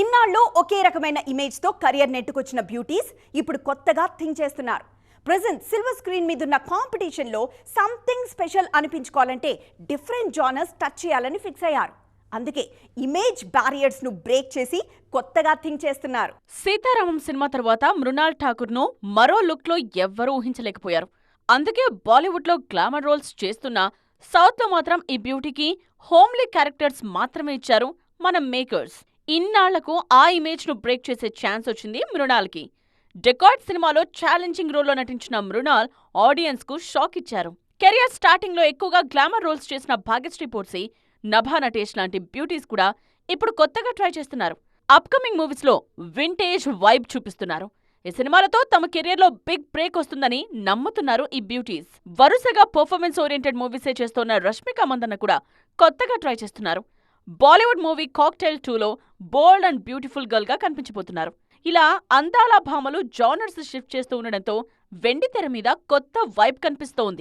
ఇన్నాళ్ళు ఒకే రకమైన ఇమేజ్ తో కెరియర్ నెట్టుకొచ్చిన బ్యూటీస్ ఇప్పుడు కొత్తగా థింక్ చేస్తున్నారు. ప్రెజెంట్ సిల్వర్ స్క్రీన్ మీదున్న కాంపిటీషన్ లో సంథింగ్ స్పెషల్ అనిపించుకోవాలంటే డిఫరెంట్ జానర్స్ టచ్ చేయాలని ఫిక్స్ అయ్యారు. అందుకే ఇమేజ్ బ్యారియర్స్ ను బ్రేక్ చేసి కొత్తగా థింక్ చేస్తున్నారు. సీతారామం సినిమా తర్వాత మృణాల్ ఠాకూర్ ను మరో లుక్ లో ఎవ్వరూ ఊహించలేకపోయారు. అందుకే బాలీవుడ్ లో గ్లామర్ రోల్స్ చేస్తున్న సౌత్ లో మాత్రం ఈ బ్యూటీకి హోమ్లీ క్యారెక్టర్స్ మాత్రమే ఇచ్చారు మన మేకర్స్. ఇన్నాళ్లకు ఆ ఇమేజ్ ను బ్రేక్ చేసే ఛాన్స్ వచ్చింది మృణాల్ కి. డెకాయిట్ సినిమాలో ఛాలెంజింగ్ రోల్లో నటించిన మృణాల్ ఆడియన్స్ కు షాక్ ఇచ్చారు. కెరియర్ స్టార్టింగ్ లో ఎక్కువగా గ్లామర్ రోల్స్ చేసిన భాగ్యశ్రీ పోర్సి, నభా నటేష్ లాంటి బ్యూటీస్ కూడా ఇప్పుడు కొత్తగా ట్రై చేస్తున్నారు. అప్కమింగ్ మూవీస్ లో వింటేజ్ వైబ్ చూపిస్తున్నారు. ఈ సినిమాలతో తమ కెరియర్ లో బిగ్ బ్రేక్ వస్తుందని నమ్ముతున్నారు ఈ బ్యూటీస్. వరుసగా పర్ఫార్మెన్స్ ఓరియంటెడ్ మూవీసే చేస్తోన్న రష్మిక మందన్న కూడా కొత్తగా ట్రై చేస్తున్నారు. బాలీవుడ్ మూవీ కాక్టైల్ 2లో బోల్డ్ అండ్ బ్యూటిఫుల్ గర్ల్ గా కనిపించబోతున్నారు. ఇలా అందాల భామలు జానర్స్ షిఫ్ట్ చేస్తూ ఉండడంతో వెండి తెర మీద కొత్త వైబ్ కనిపిస్తోంది.